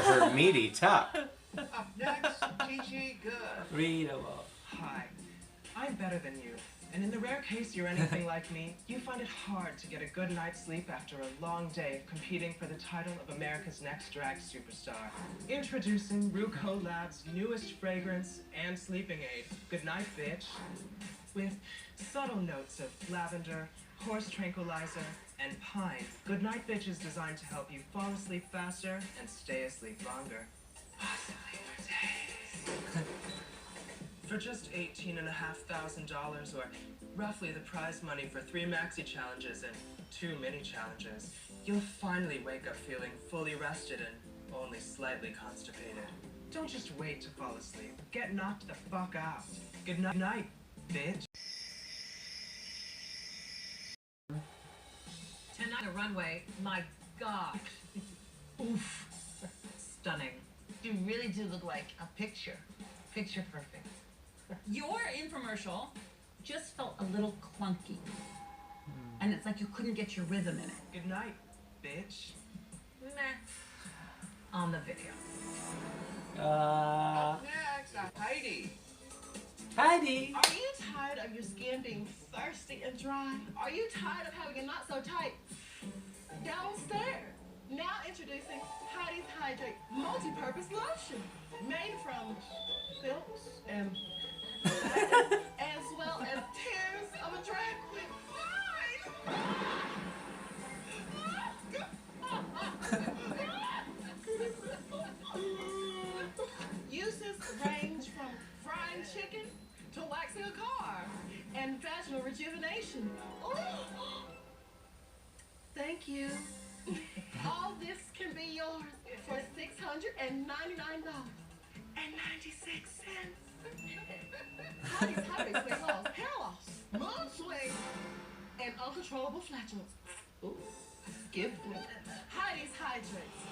For her meaty tuck. Up next, Gigi Good. Readable. Hi, I'm better than you. And in the rare case you're anything like me, you find it hard to get a good night's sleep after a long day of competing for the title of America's Next Drag Superstar. Introducing RuPaul's Lab's newest fragrance and sleeping aid, Goodnight Bitch, with subtle notes of lavender, horse tranquilizer, and pine. Goodnight Bitch is designed to help you fall asleep faster and stay asleep longer. Possibly for days. For just $18,500, or roughly the prize money for 3 maxi challenges and 2 mini challenges, you'll finally wake up feeling fully rested and only slightly constipated. Don't just wait to fall asleep. Get knocked the fuck out. Good night, bitch. Tonight the runway, my God. Oof. Stunning. You really do look like a picture. Picture perfect. Your infomercial just felt a little clunky. And it's like you couldn't get your rhythm in it. Good night, bitch. Meh. On the video. Up next, Heidi. Heidi. Are you tired of your skin being thirsty and dry? Are you tired of having it not so tight downstairs? Now introducing Heidi's Hydrate Multi-Purpose Lotion. Made from silks and as well as tears of a drag queen. services range from frying chicken to waxing a car and vaginal rejuvenation. Oh. Thank you. All this can be yours for $699.96. Heidi's weight loss, hair loss, mood swings, and uncontrollable flatulence. Ooh, skip me. Heidi's hydrates.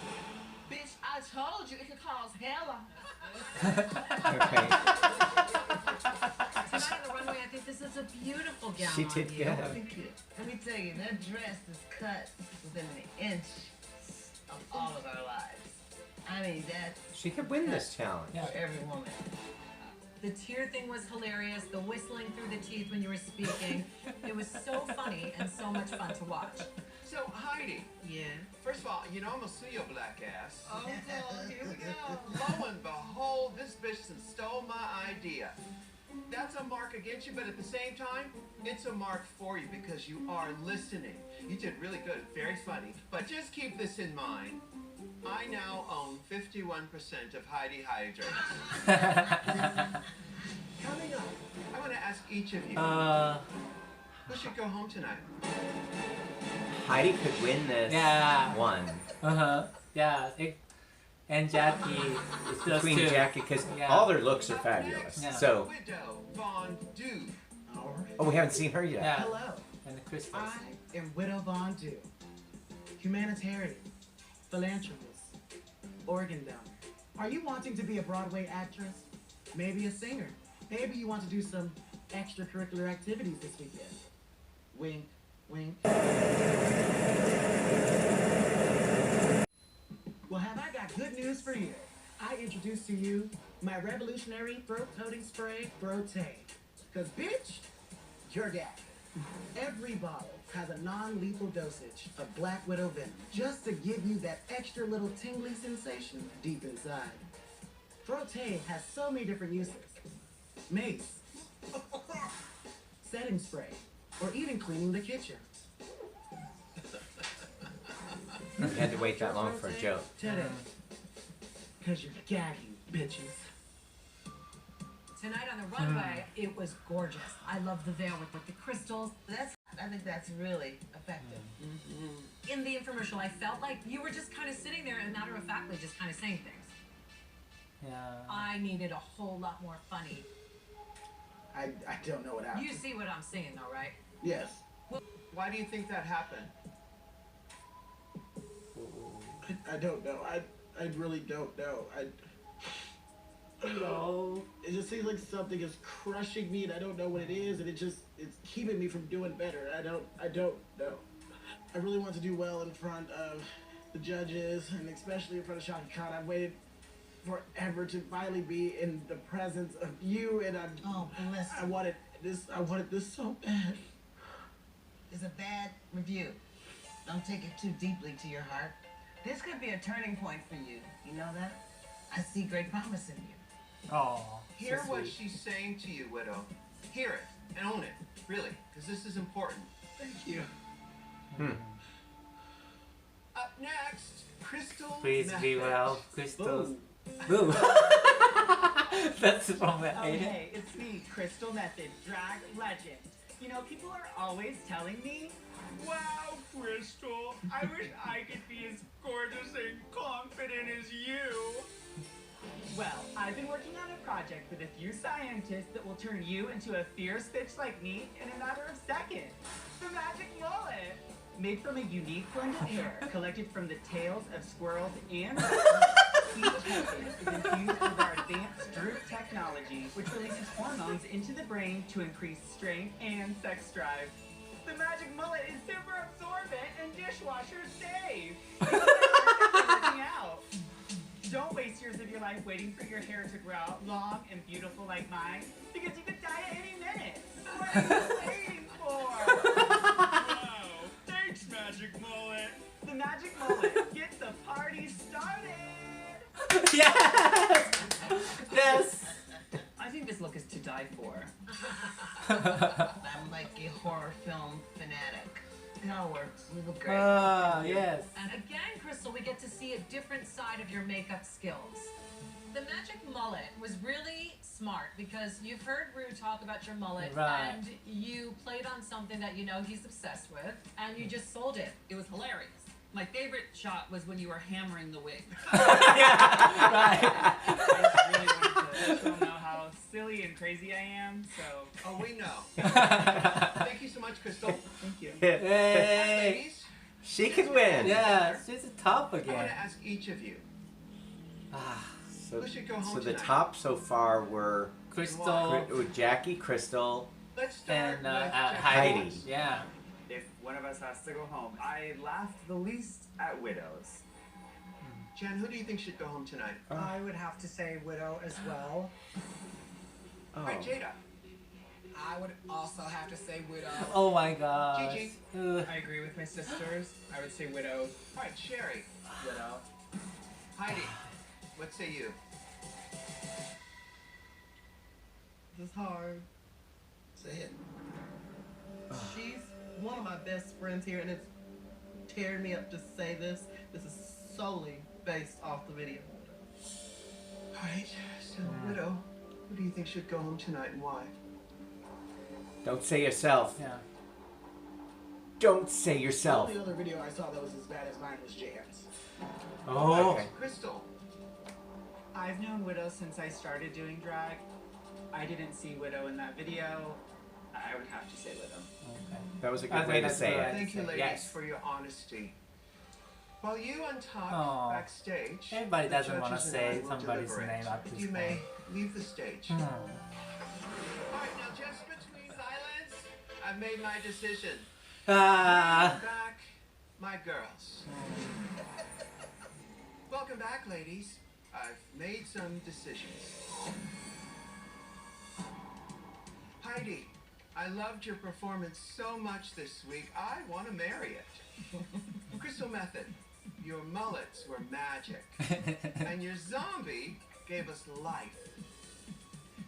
Bitch, I told you it could cause hair loss. Tonight on the runway, I think this is a beautiful gown. She did on you. good. Thank you. Let me tell you, that dress is cut within an inch of all of our lives. I mean, that's She could win this challenge. for every woman. The tear thing was hilarious. The whistling through the teeth when you were speaking. It was so funny and so much fun to watch. So, Heidi, Yeah. first of all, you know I'm gonna sue your black ass. Oh, God, here we go. Lo and behold, this bitch stole my idea. That's a mark against you, but at the same time, it's a mark for you because you are listening. You did really good, very funny. But just keep this in mind. I now own 51% of Heidi Hydrates. Coming up, I want to ask each of you, who should go home tonight? Heidi could win this one. Yeah. And Jackie is those Between two. Jackie, because Yeah. all their looks are fabulous. Yeah. So, Widow Von Du. oh, we haven't seen her yet. Yeah. Hello. And the crystals. I am Widow Von Du, humanitarian, philanthropist, organ donor. Are you wanting to be a Broadway actress? Maybe a singer? Maybe you want to do some extracurricular activities this weekend? Wink, wink. Well, have I got good news for you? I introduce to you my revolutionary throat-coating spray, Throat-Tay. Cause bitch, you're dead. Every bottle has a non-lethal dosage of Black Widow venom, just to give you that extra little tingly sensation deep inside. Throat-Tay has so many different uses. Mace, setting spray, or even cleaning the kitchen. You had to wait that long for a joke. Today. Cause you're gagging, bitches. Tonight on the runway, it was gorgeous. I love the veil with the crystals. I think that's really effective. In the infomercial, I felt like you were just kind of sitting there and matter-of-factly just kind of saying things. Yeah. I needed a whole lot more funny. I don't know what happened. You see what I'm saying, though, right? Yes. Why do you think that happened? I don't know. I really don't know. No. It just seems like something is crushing me and I don't know what it is and it's keeping me from doing better. I don't know. I really want to do well in front of the judges and especially in front of Chaka Khan. I've waited forever to finally be in the presence of you and I wanted this so bad. It's a bad review. Don't take it too deeply to your heart. This could be a turning point for you. You know that? I see great promise in you. Oh. Hear what she's saying to you, Widow. Hear it and own it, really, because this is important. Thank you. Up next, Crystal. Please be Method. well, crystals. Boo. That's from the Okay, it's me, Crystal Method, drag legend. You know, people are always telling me, wow, Crystal, I wish I could be as gorgeous and confident as you. Well, I've been working on a project with a few scientists that will turn you into a fierce bitch like me in a matter of seconds. The magic mullet! Made from a unique blend of hair collected from the tails of squirrels and each method is infused with our advanced droop technology, which releases hormones into the brain to increase strength and sex drive. The magic mullet is super absorbent and dishwasher safe. Working out. Don't waste years of your life waiting for your hair to grow out long and beautiful like mine, because you could die at any minute. What are you waiting for? Wow, thanks, Magic Mullet. The Magic Mullet, get the party started. Yes! Yes! I think this look is to die for. I'm like a horror film fanatic. It all works. You look great. Yes. And again, Crystal, we get to see a different side of your makeup skills. The magic mullet mullet was really smart because you've heard Ru talk about your mullet Right. and you played on something that you know he's obsessed with and you just sold it. It was hilarious. My favorite shot was when you were hammering the wig. Right. I really wanted to let you all know how silly and crazy I am, so... Oh, we know. Thank you so much, Crystal. Thank you. Hey. Ladies, She could win. Yeah, she's top I want again. to ask each of you. So, Who should go home so the tonight? top so far were Crystal Jackie, Crystal, Let's start and with Heidi. Yeah. If one of us has to go home, I laughed the least at widows. Jan, who do you think should go home tonight? I would have to say Widow as well. Oh. All right, Jada. I would also have to say Widow. Oh my gosh. Gigi. I agree with my sisters. I would say Widow. All right, Sherry. Widow. Heidi. What say you? This is hard. Say it. She's one of my best friends here, and it's tearing me up to say this. This is solely based off the video. All right, so Widow, who do you think should go home tonight and why? Don't say yourself. Yeah. Don't say yourself. The only other video I saw that was as bad as mine was Jan's. Oh. Okay. Crystal. I've known Widow since I started doing drag. I didn't see Widow in that video. I would have to say Widow. Okay. That was a I good think way to that's say good. it. Thank you, ladies, Yes. for your honesty. While you untalk Aw. backstage, Everybody the doesn't want to judges and I say will somebody's deliberate. name at this You may point. leave the stage. Hmm. All right, now just between silence, I've made my decision. Ah. Bring back my girls. Welcome back, ladies. I've made some decisions. Heidi, I loved your performance so much this week, I want to marry it. Crystal Method, your mullets were magic. And your zombie gave us life.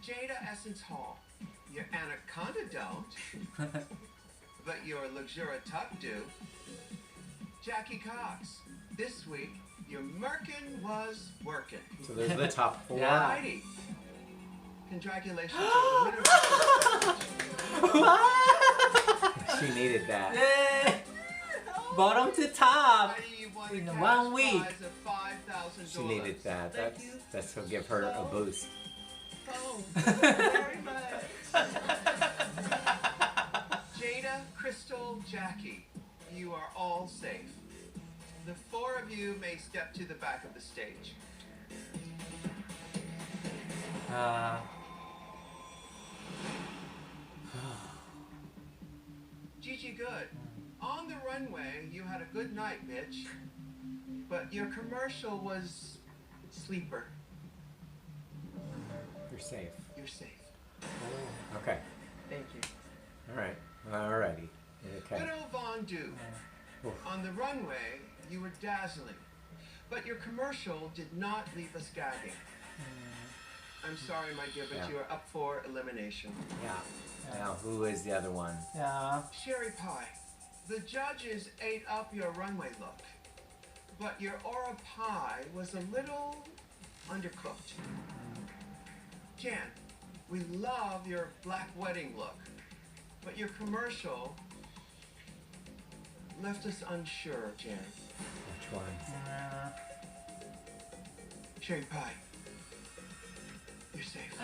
Jada Essence Hall, your anaconda don't, but your luxura tuck do. Jackie Cox, this week, your merkin was working. So those are the top four. Yeah. Heidi, congratulations on the winner. She needed that. Yay! Bottom to top Heidi, you won in a cash 1 week. prize of $5,000. She needed that. That's will give her a boost. Oh, very much. Jada, Crystal, Jackie, you are all safe. The four of you may step to the back of the stage. Gigi Good, on the runway, you had a good night, bitch. But your commercial was sleeper. You're safe. You're safe. Okay. Thank you. All right. Alrighty. Okay. Widow Von Du, on the runway, you were dazzling. But your commercial did not leave us gagging. I'm sorry, my dear, but Yeah. you are up for elimination. Yeah. Now, who is the other one? Yeah. Sherry Pie, the judges ate up your runway look, but your aura pie was a little undercooked. Jan, we love your black wedding look, but your commercial left us unsure, Jan. Which one? Sherry Pie, you're safe.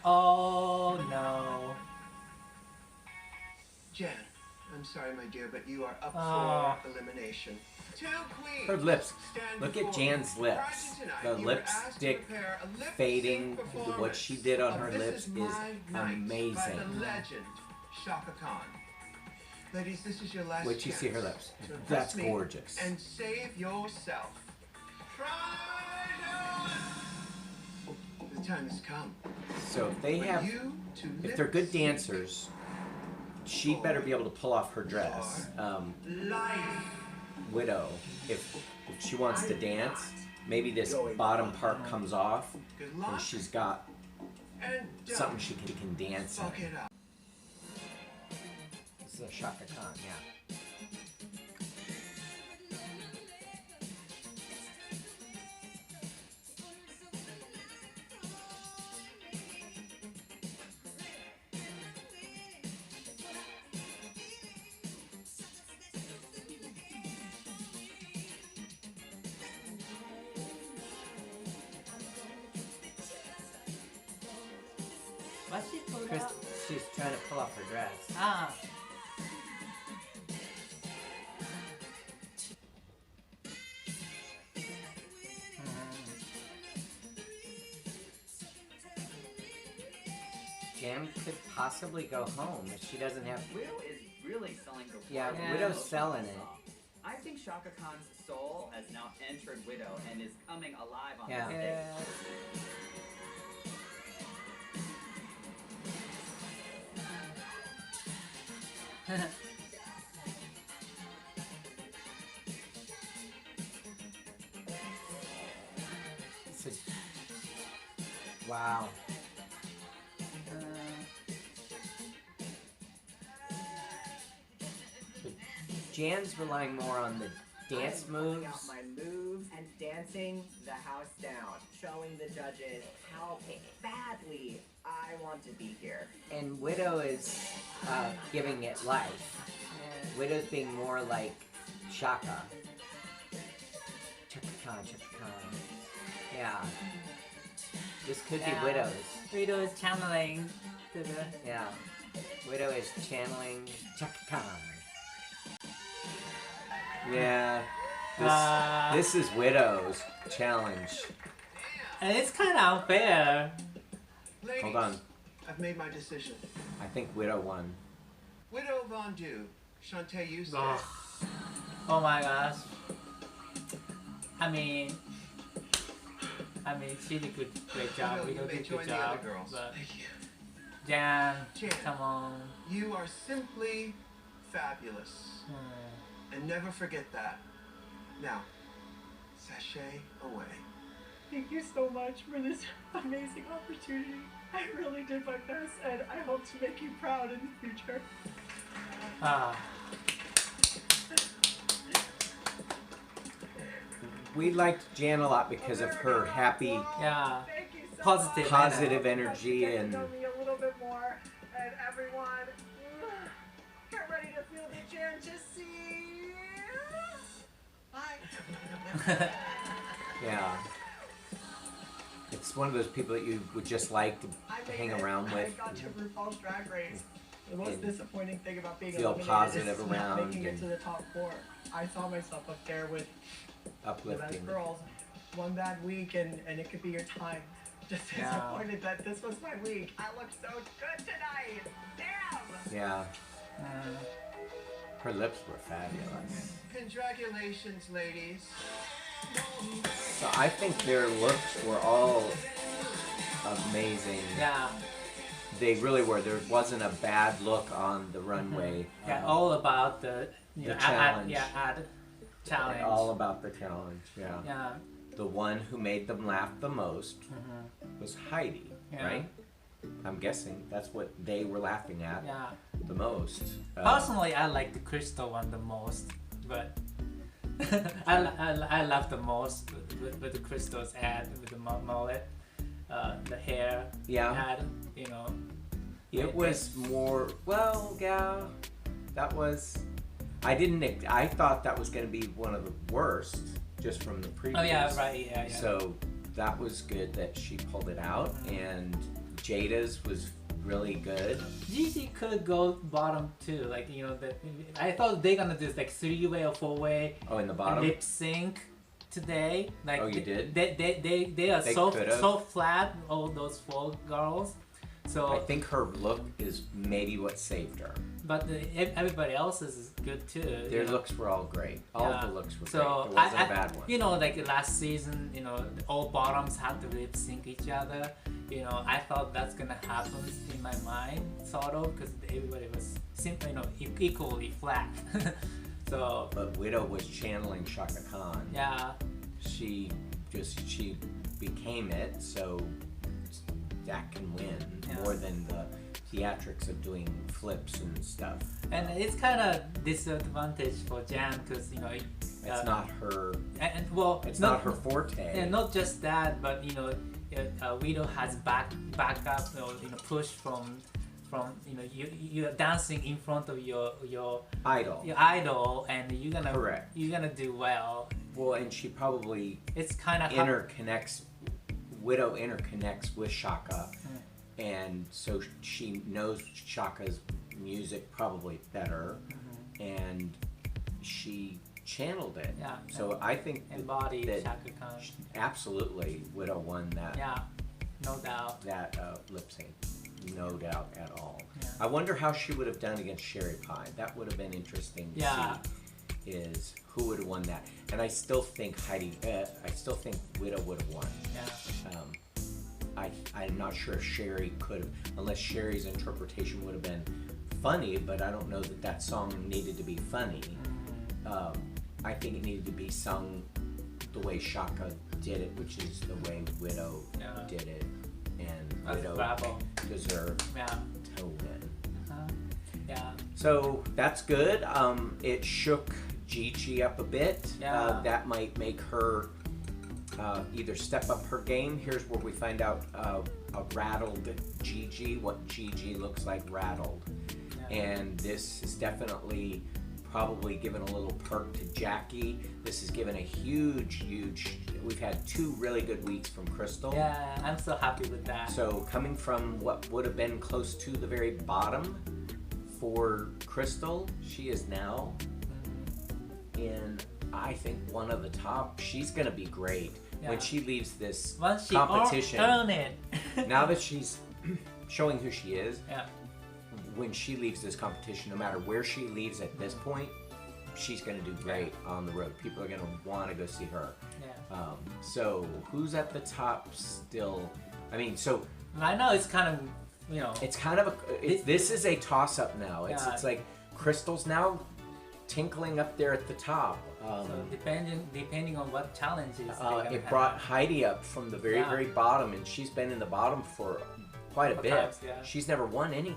Oh no. Jan, I'm sorry, my dear, but you are up Oh. for elimination. Two queens. Her lips. stand Look at before Jan's you. lips. Prior to tonight, The you were asked to lipstick prepare a lip-sync fading. What performance she did on of her This lips is My Night By the amazing. legend, Chaka Khan. Ladies, this is your last Wait till you chance see her lips. to impress That's me gorgeous. And save yourself. The time has come. So if they for have, you to if they're good lip-sync dancers, she better be able to pull off her dress. life. Widow, if she wants to dance, maybe this bottom part comes off, Good and luck she's got and something don't she can dance fuck in. it up. This is a Chaka Khan, yeah. What's she pulled Chris, out? she's trying to pull off her dress. Ah. Jan could possibly go home if she doesn't have. Widow is really selling her. Yeah, soul. Widow's selling it. I think Chaka Khan's soul has now entered Widow and is coming alive on Yeah. the stage. Wow. Jan's relying more on the dance I'm pulling moves. out my moves and dancing the house down, showing the judges how badly I want to be here. And Widow is giving it life. Widow's being more like Chaka. Chaka Khan, Chaka Khan. Yeah. This could be Widow's. Widow is channeling to the... Yeah. Widow is channeling Chaka Khan. Yeah. This is Widow's challenge. And it's kind of unfair. Ladies, Hold on. I've made my decision. I think Widow won. Widow Von Du, Shantae Yusef. Oh my gosh. I mean, she did great job. Widow did a good job. But Jan, come on. You are simply fabulous. And never forget that. Now, sashay away. Thank you so much for this amazing opportunity. I really did my best, and I hope to make you proud in the future. We liked Jan a lot because of her happy, positive energy and Know me a little bit more, and everyone, get ready to feel the fantasy. Bye. yeah. It's one of those people that you would just like to hang around with. I got to RuPaul's Drag Race. The most And disappointing thing about being feel eliminated positive is not around making it and to the top 4. I saw myself up there with the uplifting. best girls. One bad week and it could be your time. Just Yeah. disappointed that this was my week. I looked so good tonight. Damn! Yeah. Her lips were fabulous. Congratulations, ladies. So I think their looks were all amazing. Yeah. They really were. There wasn't a bad look on the runway. Yeah, all about the challenge. Challenge. All about the challenge, yeah. Yeah. The one who made them laugh the most was Heidi, Yeah. right? I'm guessing that's what they were laughing at the most. Personally, I like the crystal one the most, but I love the most with the crystals ad with the mullet, the hair ad, you know. It was more, well, yeah, that was, I thought that was going to be one of the worst, just from the previous. Oh yeah, right, yeah. So that was good that she pulled it out, and Jada's was really good. Gigi could go bottom too, like, you know, I thought they're gonna do like 3-way or 4-way. Oh, in the bottom? Lip sync today. Like, oh, you did? They are so flat, all those 4 girls. So I think her look is maybe what saved her. But everybody else's is good too. Their looks were all great. All of the looks were great. There wasn't a bad one. You know, like last season, you know, all bottoms had to lip sync each other. You know, I thought that's gonna happen in my mind, sort of, because everybody was simply, you know, equally flat. So. But Widow was channeling Chaka Khan. Yeah. She became it, so that can win more than the theatrics of doing flips and stuff. And it's kind of disadvantage for Jan because, you know, it's not her. Well, it's not her forte. Yeah, not just that, but you know, Widow has backup, you know, push from you know, you're dancing in front of your idol, and you're gonna do well. Well, and she probably it's kind of interconnects. Widow interconnects with Chaka and so she knows Chaka's music probably better, and she channeled it. Yeah. So I think embodied that Chaka Khan. Absolutely, Widow won that. Yeah, no doubt. That lip sync, no doubt at all. Yeah. I wonder how she would have done against Sherry Pie. That would have been interesting to see. Is who would have won that? And I still think I still think Widow would have won. Yeah. I'm not sure if Sherry could have, unless Sherry's interpretation would have been funny, but I don't know that that song needed to be funny. I think it needed to be sung the way Chaka did it, which is the way Widow did it, and Widow deserved to win. Yeah. So that's good. It shook Gigi up a bit. Yeah. That might make her either step up her game. Here's where we find out a rattled Gigi, what Gigi looks like rattled. Yeah. And this is definitely probably given a little perk to Jackie. This has given a huge, we've had 2 really good weeks from Crystal. Yeah, I'm so happy with that. So coming from what would have been close to the very bottom for Crystal, she is now in, I think, one of the top. She's gonna be great when she leaves this competition. Earn it. Now that she's showing who she is, yeah. When she leaves this competition, no matter where she leaves at this point, she's going to do great on the road. People are going to want to go see her. Yeah. So who's at the top still? I mean, so I know it's kind of, you know, it's kind of this is a toss-up now. It's like Crystal's now tinkling up there at the top. So depending on what challenges it brought Heidi up from the very bottom, and she's been in the bottom for quite a bit. Times, yeah. She's never won anything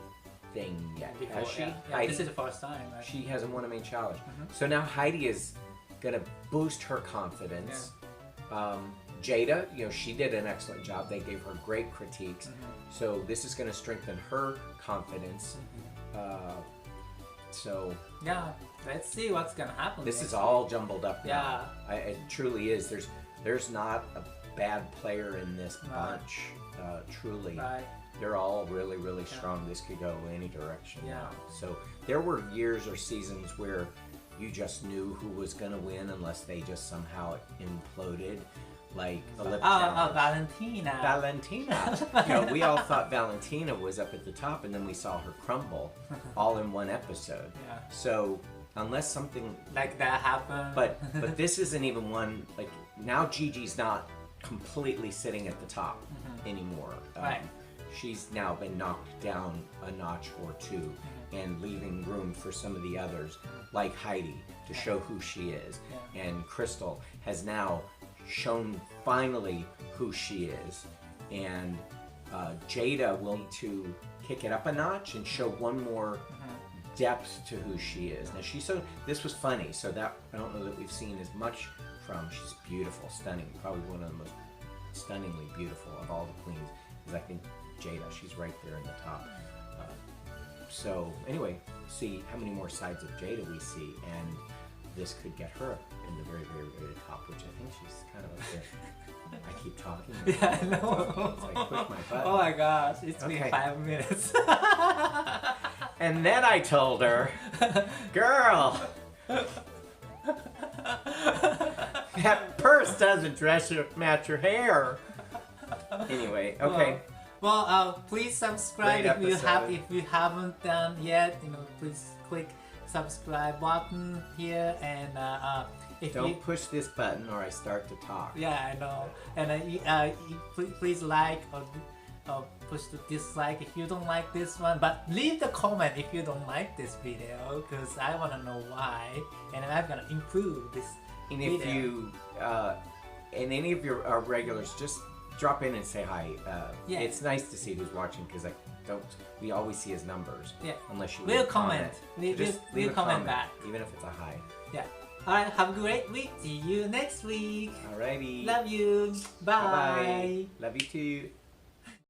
yet, has she? Yeah, this is the first time, right? She hasn't won a main challenge. So now Heidi is gonna boost her confidence. Jada, you know, she did an excellent job. They gave her great critiques. So this is gonna strengthen her confidence. So yeah, let's see what's gonna happen. This is all jumbled up now. Yeah. It truly is. There's not a bad player in this bunch. Truly. Right. They're all really strong. This could go any direction now. So there were years or seasons where you just knew who was going to win unless they just somehow imploded. Like the lip challenge. Valentina. You know, we all thought Valentina was up at the top, and then we saw her crumble all in one episode. Yeah. So unless something like that happened. But this isn't even one, like, now Gigi's not completely sitting at the top anymore. Right. She's now been knocked down a notch or 2 and leaving room for some of the others, like Heidi, to show who she is. And Crystal has now shown finally who she is. And Jada will need to kick it up a notch and show one more depth to who she is. Now this was funny, so that I don't know that we've seen as much from. She's beautiful, stunning, probably one of the most stunningly beautiful of all the queens, is I think Jada. She's right there in the top. So anyway, see how many more sides of Jada we see, and this could get her up in the very top, which I think she's kind of up there. I keep talking. Yeah, I know. So I push my button. Oh my gosh, it's been 5 minutes. And then I told her, girl, that purse doesn't match your hair. Anyway, okay. Well, please subscribe Great if you haven't done yet. You know, please click subscribe button here, and if don't push this button or I start to talk. Yeah, I know. And please like or push the dislike if you don't like this one. But leave the comment if you don't like this video, because I want to know why, and I'm gonna improve this. And video. if you and any of your regulars, just drop in and say hi. It's nice to see who's watching, because we always see his numbers. Yeah. Unless you leave a comment. Leave a comment back. Even if it's a hi. Yeah. Alright, have a great week. See you next week. Alrighty. Love you. Bye. Bye-bye. Love you too.